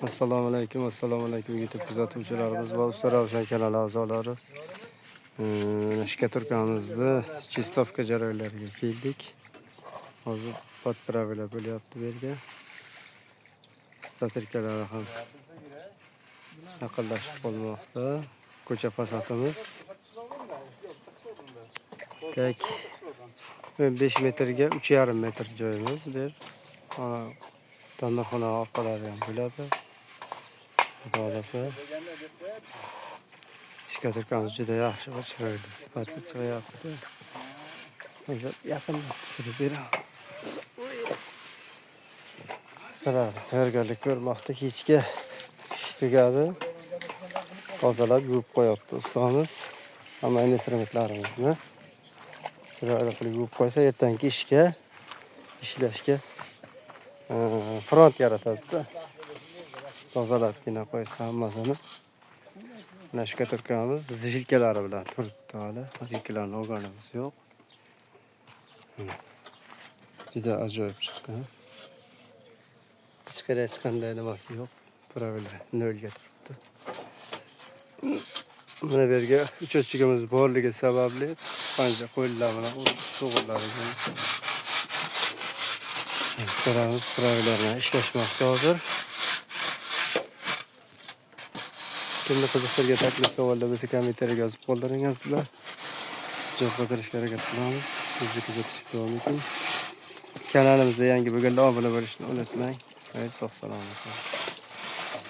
Assalomu alaykum YouTube kuzatuvchilarimiz va Usta Ravshan kanali a'zolari. Shkaturkamizni chistovka jarayonlariga keldik. Hozir podpravila bo'lyapti bu yerga. Zatirkalar ham yaqinlashib qolmoqda. Ko'cha fasodimiz. 5 metrga 3,5 metr joyimiz bu yer. Tandirxona orqalari ham bo'ladi. Xudoolasa shkaturkamiz juda yaxshi va chiroyli sifatli chiqyapti. Hozir yaqinlab turib beraman. Tayyorgarlik ko'rmoqda. Kechga ish tugadi. Tozalab yuvib qo'yapti ustamiz. Hamma instrumentlarimizni chiroyli qilib yuvib qo'ysa, ertangi ishlashga front yaratadi. Tozalabgina qo'ysa hammasini. Mana shkaturkamiz zilkalari bilan turibdi hali. Zilkalarni olganimiz yo'q. Juda ajoyib chiqqan. Hech qanday nimasi yo'q. Pravila nolga turibdi. Mana bu yerga uchochchigimiz borligi sababli qancha qo'llar bilan sug'urlariga istaramiz pravilalarni ishlashmoqda hozir. Kimni qiziqtirgan taklif savollar bo'lsa kommentariyga yozib qoldiringizlar. Javob qaytarishga harakat qilamiz. Bizni kuzatishda davom eting. Kanalimizda yangi bo'lganlar obuna bo'lishni unutmang. Sog' salomat bo'ling.